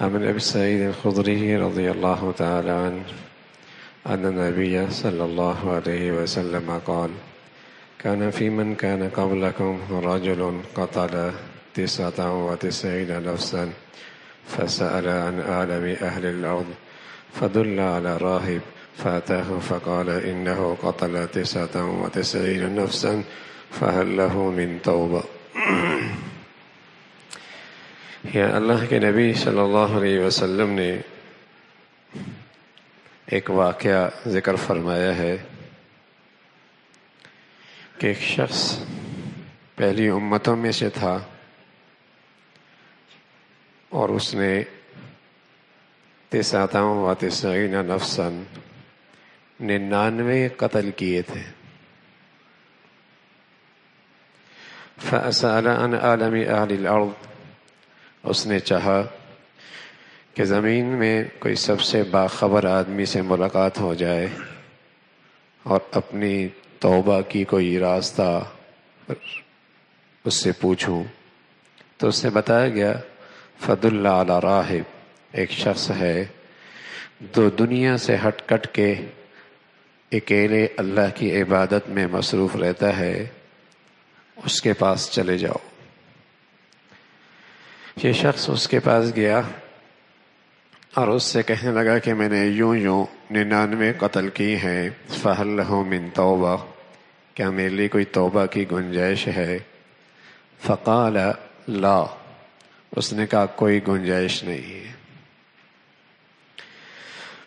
عن أبي سعيد الخدري رضي الله تعالى عنه أن النبي صلى الله عليه وسلم قال: كان في من كان قبلكم رجل قتل 99 نفسا فسأل عن أعلم أهل الأرض فدل على راهب فأتاه فقال: إنه قتل 99 نفسا فهل له من توبة؟ یا اللہ کے نبی صلی اللہ علیہ وسلم نے ایک واقعہ ذکر فرمایا ہے کہ ایک شخص پہلی امتوں میں سے تھا اور اس نے 99 نفسا 99 قتل کیے تھے. فسأل عن عالم اہل الارض، اس نے چاہا کہ زمین میں کوئی سب سے باخبر آدمی سے ملاقات ہو جائے اور اپنی توبہ کی کوئی راستہ اس سے پوچھوں. تو اس سے بتایا گیا فدل علی راہب، ایک شخص ہے جو دنیا سے ہٹ کٹ کے اکیلے اللہ کی عبادت میں مصروف رہتا ہے، اس کے پاس چلے جاؤ. یہ شخص اس کے پاس گیا اور اس سے کہنے لگا کہ میں نے یوں 99 قتل کی ہیں، فہل لہ من توبہ، کیا میرے لیے کوئی توبہ کی گنجائش ہے؟ فقال لا، اس نے کہا کوئی گنجائش نہیں ہے.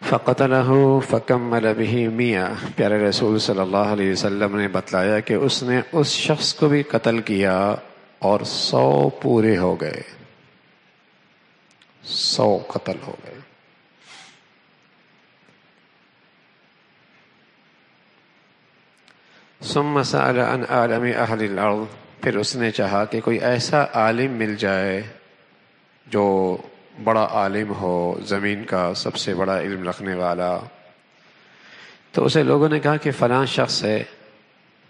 فقتلہ فکمل بہ 100، پیارے رسول صلی اللہ علیہ وسلم نے بتلایا کہ اس نے اس شخص کو بھی قتل کیا اور 100 پورے ہو گئے، 100 قتل ہو گئے. ثم سأل عن عالم اہل الارض، پھر اس نے چاہا کہ کوئی ایسا عالم مل جائے جو بڑا عالم ہو، زمین کا سب سے بڑا علم رکھنے والا. تو اسے لوگوں نے کہا کہ فلاں شخص ہے،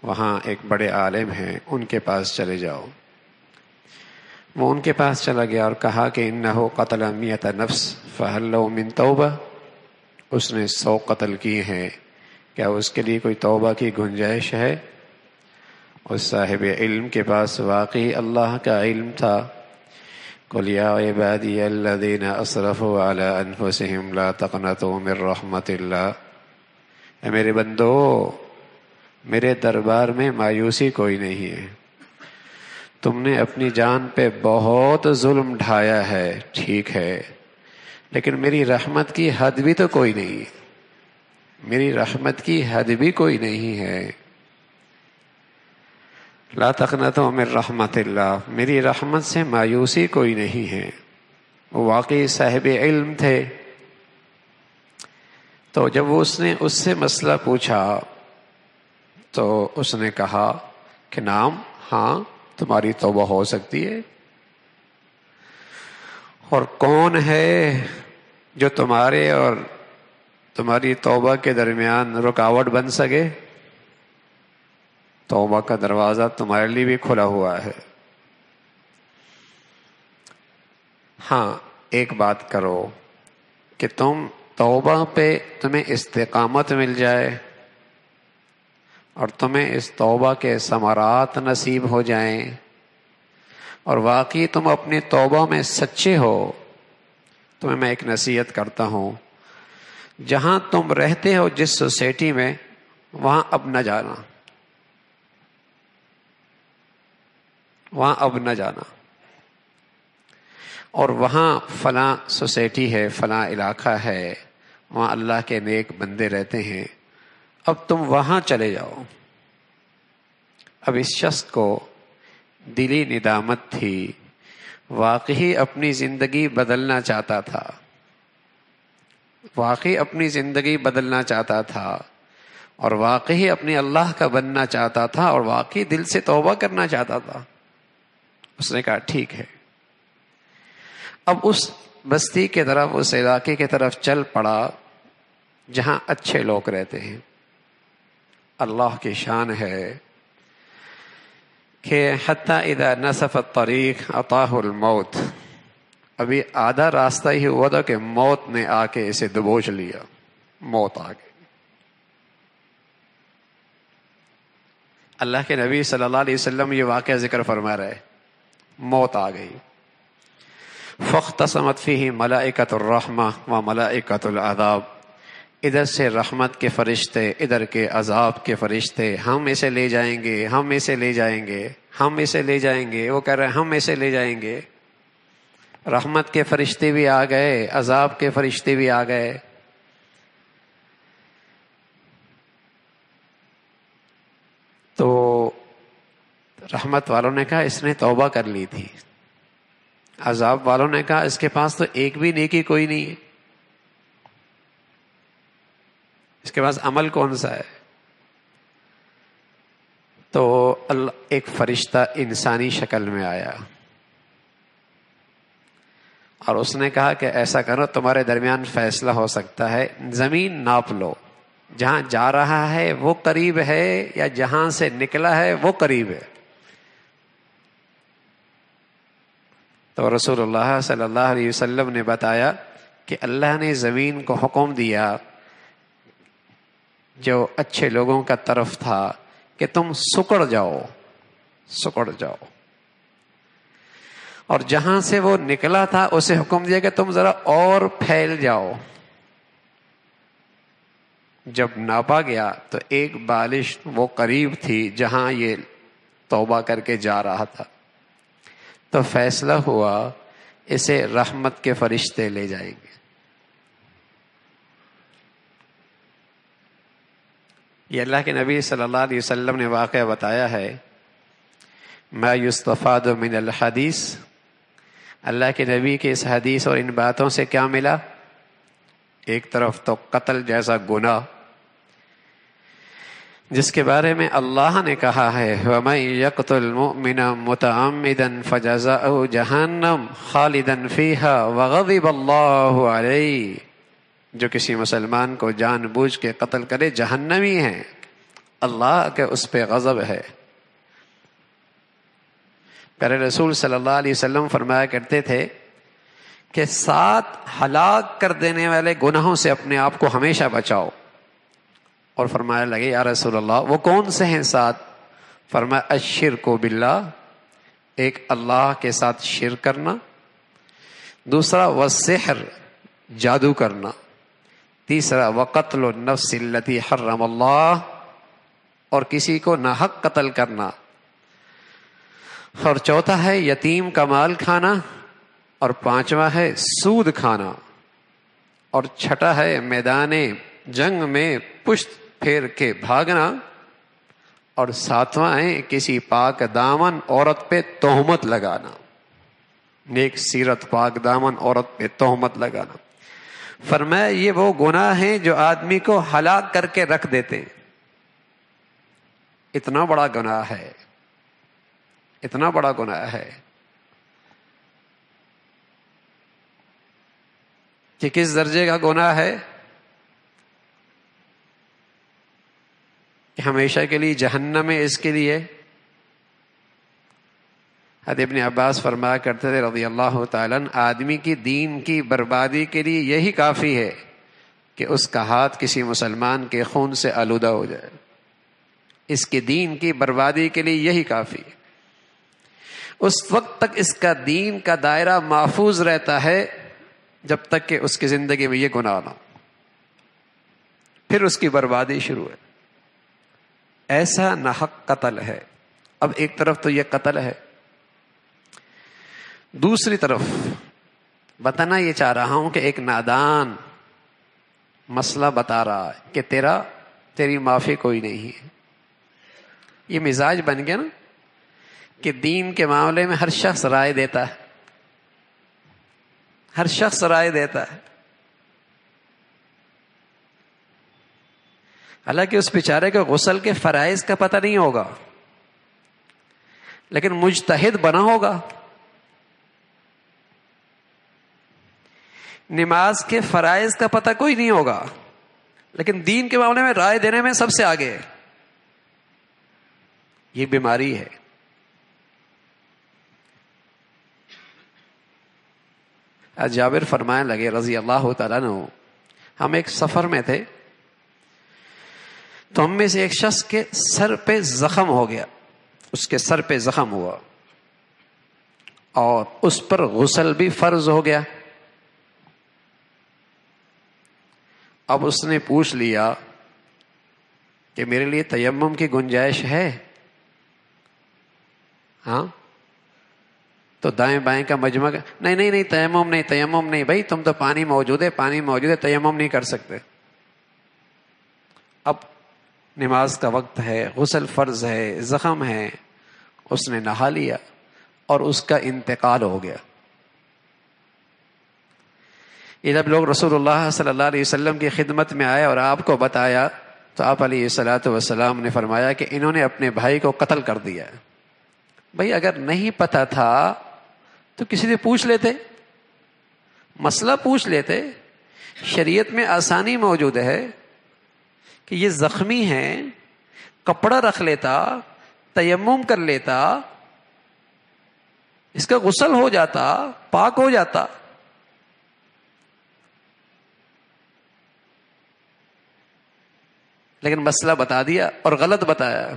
وہاں ایک بڑے عالم ہیں، ان کے پاس چلے جاؤ. وہ ان کے پاس چلا گیا اور کہا کہ انہو قتل 100 نفس فہل لہ من توبہ، اس نے 100 قتل کیے ہیں، کیا اس کے لیے کوئی توبہ کی گنجائش ہے؟ اس صاحب علم کے پاس واقعی اللہ کا علم تھا. قل یا عبادی الذین اسرفوا علی انفسہم لا تقنطوا من رحمت اللہ، اے میرے بندو، میرے دربار میں مایوسی کوئی نہیں ہے. تم نے اپنی جان پہ بہت ظلم ڈھایا ہے، ٹھیک ہے، لیکن میری رحمت کی حد بھی تو کوئی نہیں، میری رحمت کی حد بھی کوئی نہیں ہے. لا تقنطوا من رحمت اللہ، میری رحمت سے مایوسی کوئی نہیں ہے. وہ واقعی صاحب علم تھے. تو جب اس نے اس سے مسئلہ پوچھا تو اس نے کہا کہ نام، ہاں تمہاری توبہ ہو سکتی ہے. اور کون ہے جو تمہارے اور تمہاری توبہ کے درمیان رکاوٹ بن سکے؟ توبہ کا دروازہ تمہارے لیے بھی کھلا ہوا ہے. ہاں ایک بات کرو کہ تم توبہ پہ تمہیں استقامت مل جائے اور تمہیں اس توبہ کے ثمرات نصیب ہو جائیں اور واقعی تم اپنی توبہ میں سچے ہو. تمہیں میں ایک نصیحت کرتا ہوں، جہاں تم رہتے ہو جس سوسائٹی میں، وہاں اب نہ جانا، وہاں اب نہ جانا. اور وہاں فلاں سوسائٹی ہے، فلاں علاقہ ہے، وہاں اللہ کے نیک بندے رہتے ہیں، اب تم وہاں چلے جاؤ. اب اس شخص کو دلی ندامت تھی، واقعی اپنی زندگی بدلنا چاہتا تھا، واقعی اپنی زندگی بدلنا چاہتا تھا اور واقعی اپنے اللہ کا بننا چاہتا تھا اور واقعی دل سے توبہ کرنا چاہتا تھا. اس نے کہا ٹھیک ہے. اب اس بستی کے طرف، اس علاقے کی طرف چل پڑا جہاں اچھے لوگ رہتے ہیں. اللہ کی شان ہے کہ حتی اذا نصف الطریق اطاہ الموت، ابھی آدھا راستہ ہی ہوا تھا کہ موت نے آ کے اسے دبوچ لیا. موت آ گئی. اللہ کے نبی صلی اللہ علیہ وسلم یہ واقعہ ذکر فرما رہے. موت آ گئی. فاختصمت فیہ ملائکۃ الرحمہ و ملائکۃ العذاب. ادھر سے رحمت کے فرشتے، ادھر کے عذاب کے فرشتے. ہم اسے لے جائیں گے، ہم اسے لے جائیں گے، ہم اسے لے جائیں گے. وہ کہہ رہے ہیں ہم اسے لے جائیں گے. رحمت کے فرشتے بھی آ گئے، عذاب کے فرشتے بھی آ گئے. تو رحمت والوں نے کہا اس نے توبہ کر لی تھی. عذاب والوں نے کہا اس کے پاس تو ایک بھی نیکی کوئی نہیں ہے، اس کے پاس عمل کون سا ہے. تو ایک فرشتہ انسانی شکل میں آیا اور اس نے کہا کہ ایسا کرو، تمہارے درمیان فیصلہ ہو سکتا ہے. زمین ناپ لو، جہاں جا رہا ہے وہ قریب ہے یا جہاں سے نکلا ہے وہ قریب ہے. تو رسول اللہ صلی اللہ علیہ وسلم نے بتایا کہ اللہ نے زمین کو حکم دیا جو اچھے لوگوں کا طرف تھا کہ تم سکڑ جاؤ، سکڑ جاؤ. اور جہاں سے وہ نکلا تھا اسے حکم دیا کہ تم ذرا اور پھیل جاؤ. جب ناپا گیا تو ایک بالش وہ قریب تھی جہاں یہ توبہ کر کے جا رہا تھا. تو فیصلہ ہوا اسے رحمت کے فرشتے لے جائیں گے. یہ اللہ کے نبی صلی اللہ علیہ وسلم نے واقعہ بتایا ہے. ما یستفاد من الحدیث، اللہ کے نبی کے اس حدیث اور ان باتوں سے کیا ملا؟ ایک طرف تو قتل جیسا گناہ جس کے بارے میں اللہ نے کہا ہے وَمَن يَقْتُلْ مُؤْمِنًا مُتَعَمِّدًا فَجَزَاؤُهُ جَهَنَّمُ خَالِدًا فِيهَا وَغَضِبَ اللَّهُ عَلَيْهِ. جو کسی مسلمان کو جان بوجھ کے قتل کرے جہنمی ہے، اللہ کے اس پہ غضب ہے. پیارے رسول صلی اللہ علیہ وسلم فرمایا کرتے تھے کہ 7 ہلاک کر دینے والے گناہوں سے اپنے آپ کو ہمیشہ بچاؤ. اور فرمایا لگے یا رسول اللہ وہ کون سے ہیں 7؟ فرمایا الشرک باللہ، ایک اللہ کے ساتھ شرک کرنا. دوسرا والسحر، جادو کرنا. تیسرا وقتل النفس التي حرم اللہ، اور کسی کو ناحق قتل کرنا. اور چوتھا ہے یتیم کا مال کھانا، اور پانچواں ہے سود کھانا، اور چھٹا ہے میدان جنگ میں پشت پھیر کے بھاگنا، اور ساتواں ہے کسی پاک دامن عورت پہ تہمت لگانا. نیک سیرت پاک دامن عورت پہ تہمت لگانا. فرمایا یہ وہ گناہ ہیں جو آدمی کو ہلاک کر کے رکھ دیتے. اتنا بڑا گناہ ہے، اتنا بڑا گناہ ہے کہ کس درجے کا گناہ ہے کہ ہمیشہ کے لیے جہنم ہے. اس کے لیے حضرت ابن عباس فرمایا کرتے تھے رضی اللہ تعالیٰ عنہ، آدمی کی دین کی بربادی کے لیے یہی کافی ہے کہ اس کا ہاتھ کسی مسلمان کے خون سے آلودہ ہو جائے. اس کے دین کی بربادی کے لیے یہی کافی ہے. اس وقت تک اس کا دین کا دائرہ محفوظ رہتا ہے جب تک کہ اس کی زندگی میں یہ گناہ نہ ہو، پھر اس کی بربادی شروع ہے. ایسا ناحق قتل ہے. اب ایک طرف تو یہ قتل ہے، دوسری طرف بتانا یہ چاہ رہا ہوں کہ ایک نادان مسئلہ بتا رہا ہے کہ تیری معافی کوئی نہیں ہے. یہ مزاج بن گیا نا کہ دین کے معاملے میں ہر شخص رائے دیتا ہے، ہر شخص رائے دیتا ہے. حالانکہ اس بیچارے کو غسل کے فرائض کا پتہ نہیں ہوگا، لیکن مجتہد بنا ہوگا. نماز کے فرائض کا پتہ کوئی نہیں ہوگا، لیکن دین کے معاملے میں رائے دینے میں سب سے آگے ہے. یہ بیماری ہے. جابر فرمانے لگے رضی اللہ تعالیٰ عنہ، ہم ایک سفر میں تھے تو ہم میں سے ایک شخص کے سر پہ زخم ہو گیا، اس کے سر پہ زخم ہوا اور اس پر غسل بھی فرض ہو گیا۔ اب اس نے پوچھ لیا کہ میرے لیے تیمم کی گنجائش ہے؟ ہاں، تو دائیں بائیں کا مجمع نہیں تیمم نہیں بھائی، تم تو پانی موجود ہے تیمم نہیں کر سکتے۔ اب نماز کا وقت ہے، غسل فرض ہے، زخم ہے، اس نے نہا لیا اور اس کا انتقال ہو گیا۔ یہ جب لوگ رسول اللہ صلی اللہ علیہ وسلم کی خدمت میں آئے اور آپ کو بتایا تو آپ علیہ الصلوۃ والسلام نے فرمایا کہ انہوں نے اپنے بھائی کو قتل کر دیا۔ بھائی اگر نہیں پتا تھا تو کسی سے پوچھ لیتے، مسئلہ پوچھ لیتے۔ شریعت میں آسانی موجود ہے کہ یہ زخمی ہے، کپڑا رکھ لیتا، تیمم کر لیتا، اس کا غسل ہو جاتا، پاک ہو جاتا۔ لیکن مسئلہ بتا دیا اور غلط بتایا،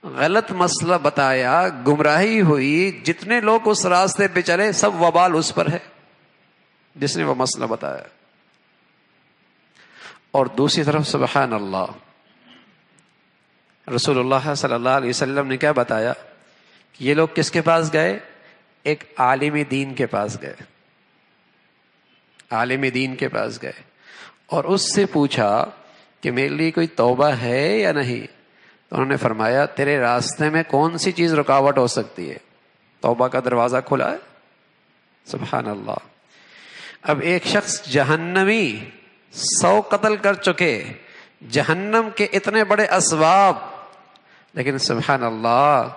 غلط مسئلہ بتایا، گمراہی ہوئی۔ جتنے لوگ اس راستے پہ چلے سب وبال اس پر ہے جس نے وہ مسئلہ بتایا۔ اور دوسری طرف سبحان اللہ، رسول اللہ صلی اللہ علیہ وسلم نے کیا بتایا کہ یہ لوگ کس کے پاس گئے؟ ایک عالم دین کے پاس گئے، عالم دین کے پاس گئے اور اس سے پوچھا کہ میرے لیے کوئی توبہ ہے یا نہیں؟ تو انہوں نے فرمایا تیرے راستے میں کون سی چیز رکاوٹ ہو سکتی ہے؟ توبہ کا دروازہ کھلا ہے۔ سبحان اللہ۔ اب ایک شخص جہنمی 100 قتل کر چکے، جہنم کے اتنے بڑے اسباب، لیکن سبحان اللہ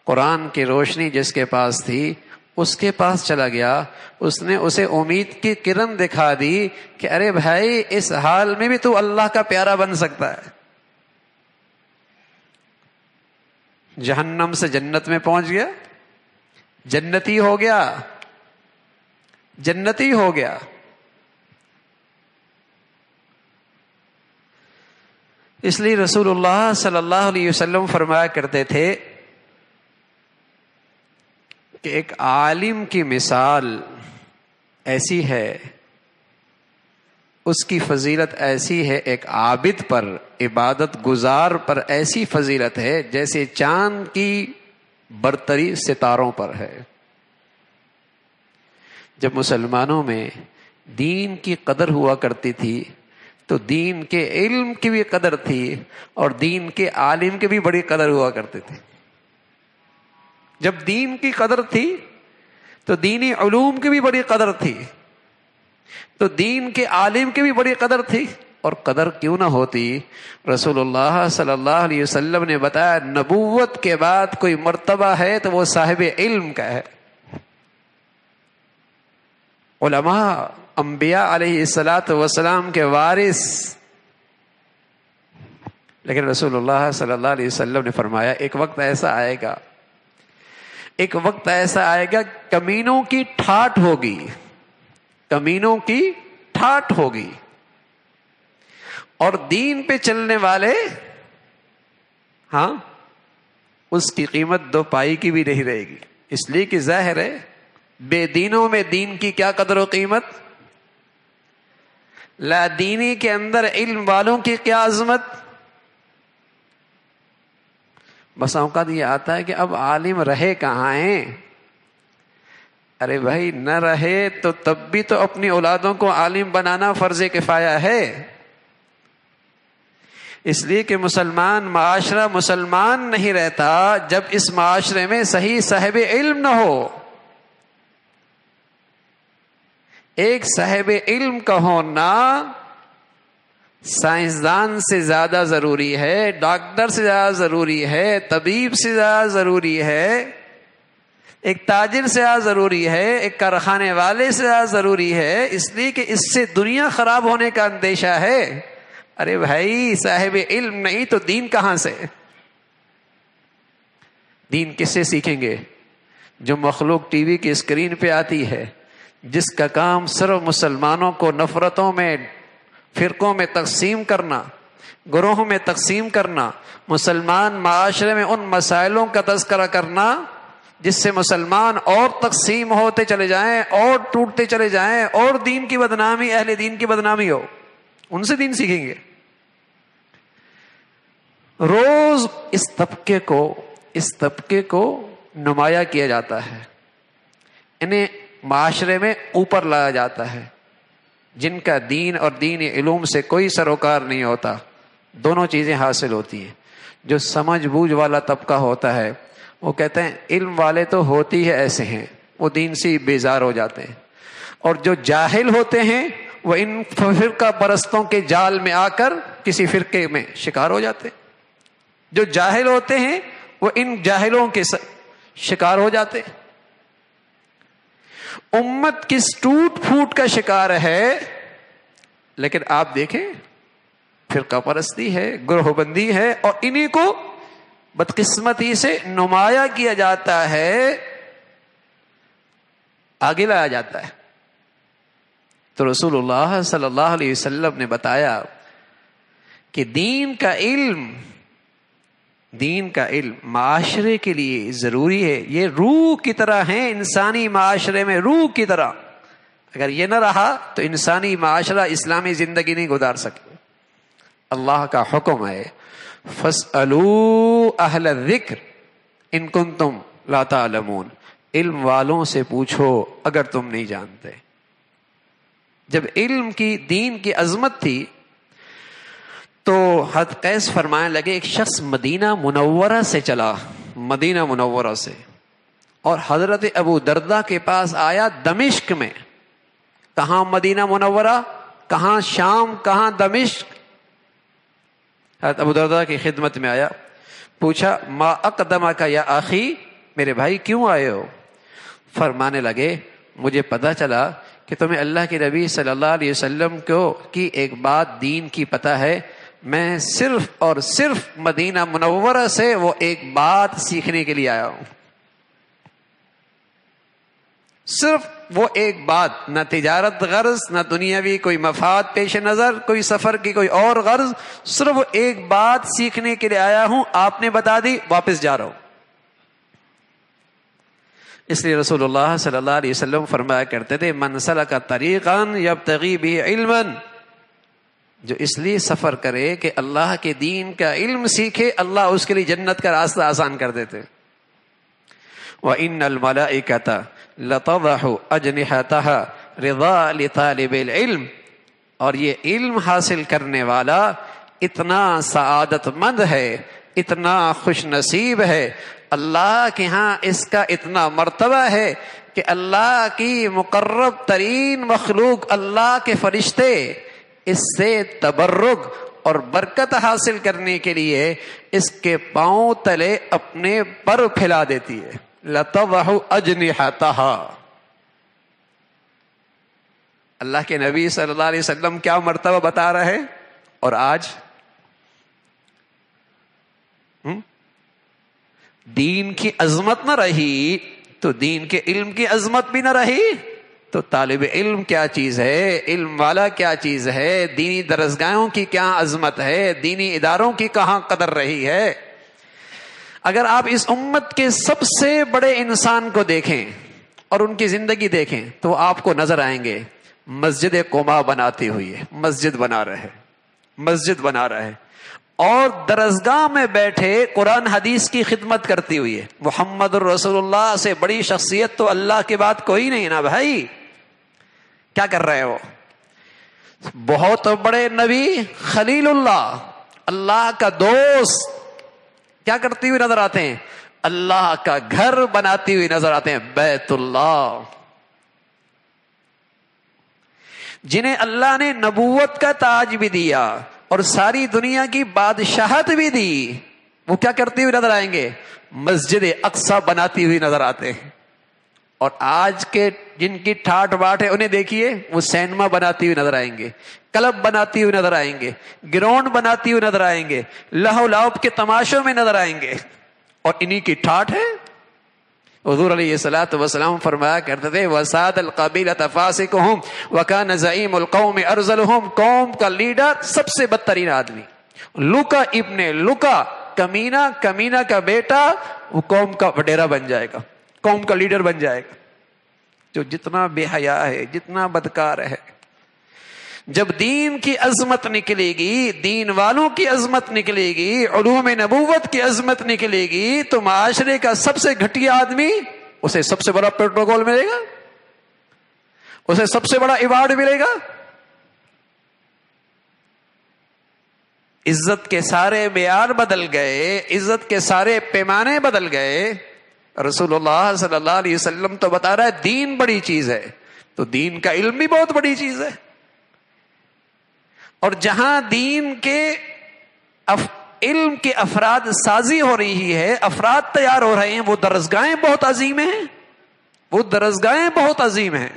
قرآن کی روشنی جس کے پاس تھی اس کے پاس چلا گیا، اس نے اسے امید کی کرن دکھا دی کہ ارے بھائی اس حال میں بھی تو اللہ کا پیارا بن سکتا ہے۔ جہنم سے جنت میں پہنچ گیا، جنتی ہو گیا، جنتی ہو گیا۔ اس لیے رسول اللہ صلی اللہ علیہ وسلم فرمایا کرتے تھے کہ ایک عالم کی مثال ایسی ہے، اس کی فضیلت ایسی ہے، ایک عابد پر، عبادت گزار پر ایسی فضیلت ہے جیسے چاند کی برتری ستاروں پر ہے۔ جب مسلمانوں میں دین کی قدر ہوا کرتی تھی تو دین کے علم کی بھی قدر تھی اور دین کے عالم کی بھی بڑی قدر ہوا کرتی تھی۔ جب دین کی قدر تھی تو دینی علوم کی بھی بڑی قدر تھی، تو دین کے عالم کی بھی بڑی قدر تھی۔ اور قدر کیوں نہ ہوتی؟ رسول اللہ صلی اللہ علیہ وسلم نے بتایا نبوت کے بعد کوئی مرتبہ ہے تو وہ صاحب علم کا ہے۔ علماء انبیاء علیہ الصلوۃ والسلام کے وارث، لیکن رسول اللہ صلی اللہ علیہ وسلم نے فرمایا ایک وقت ایسا آئے گا، ایک وقت ایسا آئے گا کمینوں کی ٹھاٹھ ہوگی، کمینوں کی ٹھاٹھ ہوگی، اور دین پہ چلنے والے ہاں اس کی قیمت 2 پائی کی بھی نہیں رہے گی۔ اس لیے کہ ظاہر ہے بے دینوں میں دین کی کیا قدر و قیمت، لا دینی کے اندر علم والوں کی کیا عظمت۔ بس اوقات یہ آتا ہے کہ اب عالم رہے کہاں ہیں؟ ارے بھائی نہ رہے تو تب بھی تو اپنی اولادوں کو عالم بنانا فرض کفایہ ہے۔ اس لیے کہ مسلمان معاشرہ مسلمان نہیں رہتا جب اس معاشرے میں صحیح صاحب علم نہ ہو۔ ایک صاحب علم کا ہونا سائنسدان سے زیادہ ضروری ہے، ڈاکٹر سے زیادہ ضروری ہے، طبیب سے زیادہ ضروری ہے، ایک تاجر سے زیادہ ضروری ہے، ایک کارخانے والے سے زیادہ ضروری ہے، اس لیے کہ اس سے دنیا خراب ہونے کا اندیشہ ہے۔ ارے بھائی صاحب علم نہیں تو دین کہاں سے؟ دین کس سے سیکھیں گے؟ جو مخلوق ٹی وی کی اسکرین پہ آتی ہے، جس کا کام صرف مسلمانوں کو نفرتوں میں، فرقوں میں تقسیم کرنا، گروہوں میں تقسیم کرنا، مسلمان معاشرے میں ان مسائلوں کا تذکرہ کرنا جس سے مسلمان اور تقسیم ہوتے چلے جائیں اور ٹوٹتے چلے جائیں اور دین کی بدنامی، اہل دین کی بدنامی ہو، ان سے دین سیکھیں گے۔ روز اس طبقے کو نمایاں کیا جاتا ہے، انہیں معاشرے میں اوپر لایا جاتا ہے، جن کا دین اور دینی علوم سے کوئی سروکار نہیں ہوتا، دونوں چیزیں حاصل ہوتی ہیں۔ جو سمجھ بوجھ والا طبقہ ہوتا ہے وہ کہتے ہیں علم والے تو ہوتی ہے ایسے ہیں، وہ دین سے بیزار ہو جاتے ہیں، اور جو جاہل ہوتے ہیں وہ ان فرقہ پرستوں کے جال میں آ کر کسی فرقے میں شکار ہو جاتے ہیں۔ جو جاہل ہوتے ہیں وہ ان جاہلوں کے شکار ہو جاتے ہیں۔ امت کس ٹوٹ پھوٹ کا شکار ہے، لیکن آپ دیکھیں فرقہ پرستی ہے، گروہ بندی ہے، اور انہی کو بدقسمتی سے نمایاں کیا جاتا ہے، آگے لایا جاتا ہے۔ تو رسول اللہ صلی اللہ علیہ وسلم نے بتایا کہ دین کا علم معاشرے کے لیے ضروری ہے، یہ روح کی طرح ہے، انسانی معاشرے میں روح کی طرح، اگر یہ نہ رہا تو انسانی معاشرہ اسلامی زندگی نہیں گزار سکے۔ اللہ کا حکم ہے فَاسْأَلُوا أَهْلَ الذِّكْرِ إِن كُنتُمْ لَا تَعْلَمُونَ، علم والوں سے پوچھو اگر تم نہیں جانتے۔ جب علم کی، دین کی عظمت تھی تو حضرت قیس فرمانے لگے ایک شخص مدینہ منورہ سے چلا، مدینہ منورہ سے، اور حضرت ابو دردہ کے پاس آیا دمشق میں۔ کہاں مدینہ منورہ، کہاں شام، کہاں دمشق۔ حضرت ابو دردہ کی خدمت میں آیا، پوچھا ما اقدمک یا اخی، میرے بھائی کیوں آئے ہو؟ فرمانے لگے مجھے پتا چلا کہ تمہیں اللہ کے نبی صلی اللہ علیہ وسلم کی ایک بات دین کی پتہ ہے، میں صرف اور صرف مدینہ منورہ سے وہ ایک بات سیکھنے کے لیے آیا ہوں، صرف وہ ایک بات، نہ تجارت غرض، نہ دنیاوی کوئی مفاد پیش نظر، کوئی سفر کی کوئی اور غرض، صرف وہ ایک بات سیکھنے کے لیے آیا ہوں، آپ نے بتا دی، واپس جا رہا ہوں۔ اس لیے رسول اللہ صلی اللہ علیہ وسلم فرمایا کرتے تھے من سلک طریقا یبتغی بہ علما، جو اس لیے سفر کرے کہ اللہ کے دین کا علم سیکھے، اللہ اس کے لیے جنت کا راستہ آسان کر دیتے۔ وَإِنَّ الْمَلَائِكَةَ لَتَضَعُ أَجْنِحَتَهَا رِضَاءً لِطَالِبِ الْعِلْمِ، اور یہ علم حاصل کرنے والا اتنا سعادت مند ہے، اتنا خوش نصیب ہے، اللہ کے ہاں اس کا اتنا مرتبہ ہے کہ اللہ کی مقرب ترین مخلوق، اللہ کے فرشتے اس سے تبرک اور برکت حاصل کرنے کے لیے اس کے پاؤں تلے اپنے پر پھیلا دیتی ہے۔ لَتَضَعُ أَجْنِحَتَهَا، اللہ کے نبی صلی اللہ علیہ وسلم کیا مرتبہ بتا رہے، اور آج دین کی عظمت نہ رہی تو دین کے علم کی عظمت بھی نہ رہی، تو طالب علم کیا چیز ہے، علم والا کیا چیز ہے، دینی درسگاہوں کی کیا عظمت ہے، دینی اداروں کی کہاں قدر رہی ہے۔ اگر آپ اس امت کے سب سے بڑے انسان کو دیکھیں اور ان کی زندگی دیکھیں تو آپ کو نظر آئیں گے مسجد قباء بناتے ہوئے، مسجد بنا رہے اور درسگاہ میں بیٹھے قرآن حدیث کی خدمت کرتی ہوئی ہے۔ محمد الرسول اللہ سے بڑی شخصیت تو اللہ کے بعد کوئی نہیں نا بھائی، کیا کر رہے ہو؟ بہت بڑے نبی خلیل اللہ، اللہ کا دوست، کیا کرتی ہوئی نظر آتے ہیں؟ اللہ کا گھر بناتی ہوئی نظر آتے ہیں، بیت اللہ، جنہیں اللہ نے نبوت کا تاج بھی دیا اور ساری دنیا کی بادشاہت بھی دی، وہ کیا کرتی ہوئی نظر آئیں گے؟ مسجد اقصی بناتی ہوئی نظر آتے ہیں۔ اور آج کے جن کی ٹھاٹ باٹ ہے انہیں دیکھیے، وہ سینما بناتی ہوئی نظر آئیں گے، کلب بناتی ہوئی نظر آئیں گے، گراؤنڈ بناتی ہوئی نظر آئیں گے، لہو لعب کے تماشوں میں نظر آئیں گے، اور انہی کی ٹھاٹ ہے۔ حضور علیہ الصلوۃ والسلام فرمایا کرتے تھے وساد القبیلۃ فاسقہم وکان زعیم القوم ارذلہم، قوم کا لیڈر سب سے بدترین آدمی لوکا ابن لوکا، کمینہ کا بیٹا، وہ قوم کا وڈیرا بن جائے گا، قوم کا لیڈر بن جائے گا، جو جتنا بے حیا ہے، جتنا بدکار ہے۔ جب دین کی عظمت نکلے گی، دین والوں کی عظمت نکلے گی، علوم نبوت کی عظمت نکلے گی، تو معاشرے کا سب سے گھٹیا آدمی، اسے سب سے بڑا پروٹوکول ملے گا، اسے سب سے بڑا ایوارڈ ملے گا۔ عزت کے سارے معیار بدل گئے، عزت کے سارے پیمانے بدل گئے۔ رسول اللہ صلی اللہ علیہ وسلم تو بتا رہا ہے دین بڑی چیز ہے، تو دین کا علم بھی بہت بڑی چیز ہے۔ اور جہاں دین کے علم کے افراد سازی ہو رہی ہے، افراد تیار ہو رہے ہیں، وہ درسگاہیں بہت عظیم ہیں، وہ درسگاہیں بہت عظیم ہیں۔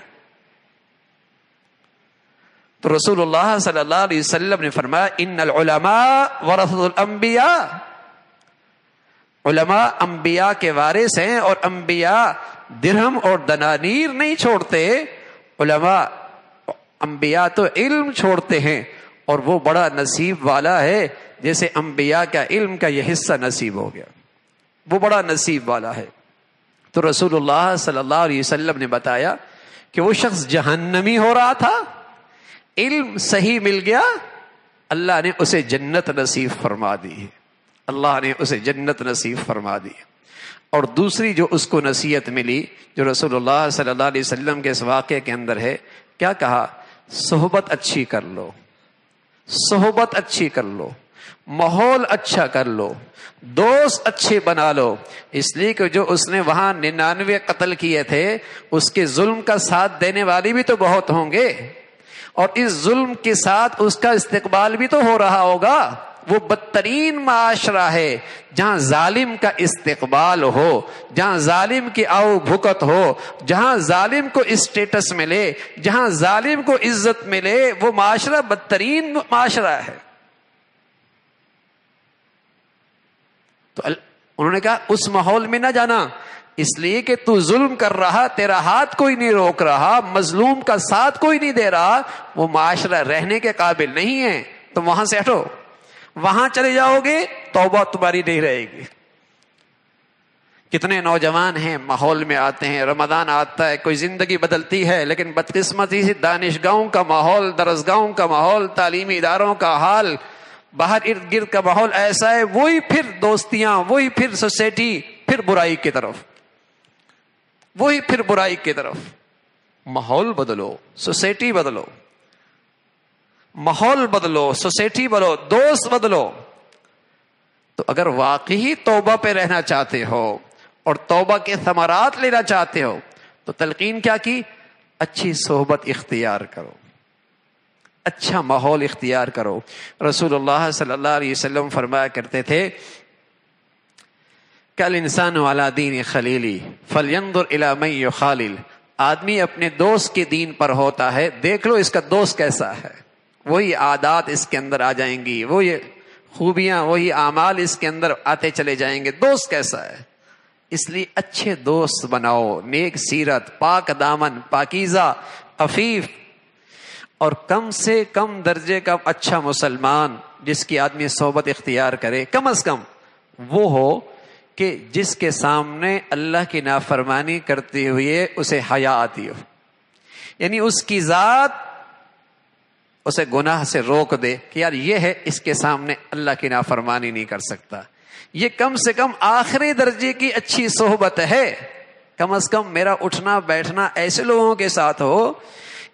تو رسول اللہ صلی اللہ علیہ وسلم نے فرمایا ان العلماء ورثۃ الانبیاء، علماء انبیاء کے وارث ہیں، اور انبیاء درہم اور دنانیر نہیں چھوڑتے، علماء انبیاء تو علم چھوڑتے ہیں، اور وہ بڑا نصیب والا ہے جیسے انبیاء کا علم کا یہ حصہ نصیب ہو گیا، وہ بڑا نصیب والا ہے۔ تو رسول اللہ صلی اللہ علیہ وسلم نے بتایا کہ وہ شخص جہنمی ہو رہا تھا، علم صحیح مل گیا، اللہ نے اسے جنت نصیب فرما دی ہے، اللہ نے اسے جنت نصیب فرما دی۔ اور دوسری جو اس کو نصیحت ملی، جو رسول اللہ صلی اللہ علیہ وسلم کے اس واقعے کے اندر ہے، کیا کہا؟ صحبت اچھی کر لو، صحبت اچھی کر لو، ماحول اچھا کر لو، دوست اچھے بنا لو، اس لیے کہ جو اس نے وہاں 99 قتل کیے تھے، اس کے ظلم کا ساتھ دینے والے بھی تو بہت ہوں گے، اور اس ظلم کے ساتھ اس کا استقبال بھی تو ہو رہا ہوگا۔ وہ بدترین معاشرہ ہے جہاں ظالم کا استقبال ہو، جہاں ظالم کی آؤ بھکت ہو، جہاں ظالم کو اسٹیٹس ملے، جہاں ظالم کو عزت ملے، وہ معاشرہ بدترین معاشرہ ہے۔ تو انہوں نے کہا اس ماحول میں نہ جانا، اس لیے کہ تو ظلم کر رہا، تیرا ہاتھ کوئی نہیں روک رہا، مظلوم کا ساتھ کوئی نہیں دے رہا، وہ معاشرہ رہنے کے قابل نہیں ہے، تم وہاں سے ہٹو، وہاں چلے جاؤ گے توبہ تمہاری نہیں رہے گی۔ کتنے نوجوان ہیں ماحول میں آتے ہیں، رمضان آتا ہے، کوئی زندگی بدلتی ہے، لیکن بدقسمتی سے دانشگاہوں کا ماحول، درسگاہوں کا ماحول، تعلیمی اداروں کا حال، باہر ارد گرد کا ماحول ایسا ہے، وہی پھر دوستیاں، وہی پھر سوسائٹی، پھر برائی کی طرف، وہی پھر برائی کی طرف۔ ماحول بدلو، سوسائٹی بدلو، ماحول بدلو، سوسائٹی بدلو، دوست بدلو۔ تو اگر واقعی توبہ پہ رہنا چاہتے ہو اور توبہ کے ثمرات لینا چاہتے ہو تو تلقین کیا کی؟ اچھی صحبت اختیار کرو، اچھا ماحول اختیار کرو۔ رسول اللہ صلی اللہ علیہ وسلم فرمایا کرتے تھے کل انسان علی دین خلیلی فلینظر الی من یخالل، آدمی اپنے دوست کے دین پر ہوتا ہے، دیکھ لو اس کا دوست کیسا ہے، وہی عادات اس کے اندر آ جائیں گی، وہی خوبیاں، وہی اعمال اس کے اندر آتے چلے جائیں گے، دوست کیسا ہے۔ اس لیے اچھے دوست بناؤ، نیک سیرت، پاک دامن، پاکیزہ، عفیف، اور کم سے کم درجے کا اچھا مسلمان جس کی آدمی صحبت اختیار کرے، کم از کم وہ ہو کہ جس کے سامنے اللہ کی نافرمانی کرتے ہوئے اسے حیا آتی ہو، یعنی اس کی ذات اسے گناہ سے روک دے کہ یار یہ ہے، اس کے سامنے اللہ کی نافرمانی نہیں کر سکتا۔ یہ کم سے کم آخری درجے کی اچھی صحبت ہے۔ کم از کم میرا اٹھنا بیٹھنا ایسے لوگوں کے ساتھ ہو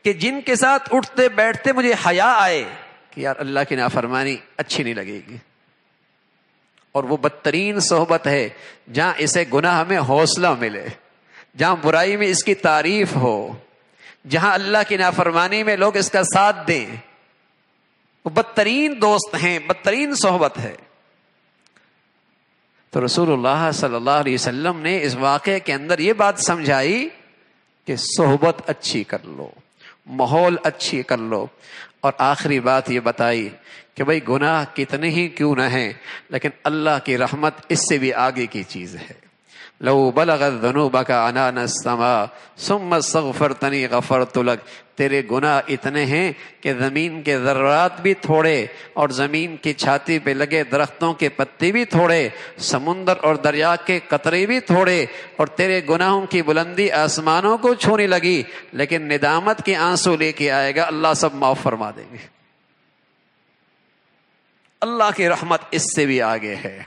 کہ جن کے ساتھ اٹھتے بیٹھتے مجھے حیا آئے کہ یار اللہ کی نافرمانی اچھی نہیں لگے گی۔ اور وہ بدترین صحبت ہے جہاں اسے گناہ میں حوصلہ ملے، جہاں برائی میں اس کی تعریف ہو، جہاں اللہ کی نافرمانی میں لوگ اس کا ساتھ دیں۔ وہ بدترین دوست ہیں، بدترین صحبت ہے۔ تو رسول اللہ صلی اللہ علیہ وسلم نے اس واقعے کے اندر یہ بات سمجھائی کہ صحبت اچھی کر لو، ماحول اچھی کر لو، اور آخری بات یہ بتائی کہ بھائی گناہ کتنے ہی کیوں نہ ہیں لیکن اللہ کی رحمت اس سے بھی آگے کی چیز ہے۔ لو بلغت ذنوبک عنان السماء ثم استغفرتنی غفرت لک، تیرے گناہ اتنے ہیں کہ زمین کے ذرات بھی تھوڑے اور زمین کی چھاتی پہ لگے درختوں کے پتے بھی تھوڑے، سمندر اور دریا کے قطرے بھی تھوڑے، اور تیرے گناہوں کی بلندی آسمانوں کو چھونے لگی، لیکن ندامت کے آنسو لے کے آئے گا، اللہ سب معاف فرما دیں گے۔ اللہ کی رحمت اس سے بھی آگے ہے۔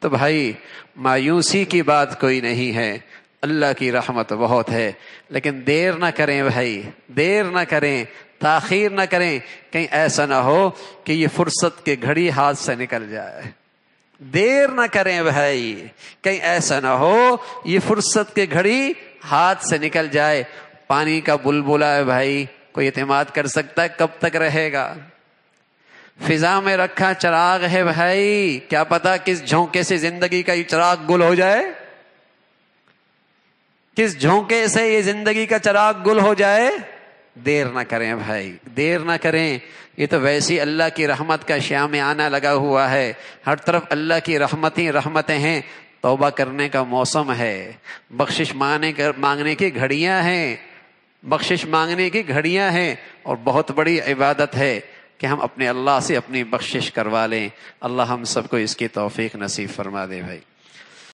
تو بھائی مایوسی کی بات کوئی نہیں ہے، اللہ کی رحمت بہت ہے، لیکن دیر نہ کریں بھائی، دیر نہ کریں، تاخیر نہ کریں، کہیں ایسا نہ ہو کہ یہ فرصت کی گھڑی ہاتھ سے نکل جائے۔ دیر نہ کریں بھائی، کہیں ایسا نہ ہو یہ فرصت کی گھڑی ہاتھ سے نکل جائے۔ پانی کا بلبلا ہے بھائی، کوئی اعتماد کر سکتا ہے کب تک رہے گا؟ فضا میں رکھا چراغ ہے بھائی، کیا پتا کس جھونکے سے زندگی کا یہ چراغ گل ہو جائے، کس جھونکے سے یہ زندگی کا چراغ گل ہو جائے۔ دیر نہ کریں بھائی، دیر نہ کریں، یہ تو ویسی اللہ کی رحمت کا شام آنا لگا ہوا ہے، ہر طرف اللہ کی رحمتیں ہیں۔ توبہ کرنے کا موسم ہے، بخشش مانگنے کی گھڑیاں ہیں، بخشش مانگنے کی گھڑیاں ہیں، اور بہت بڑی عبادت ہے کہ ہم اپنے اللہ سے اپنی بخشش کروا لیں۔ اللہ ہم سب کو اس کی توفیق نصیب فرما دے بھائی۔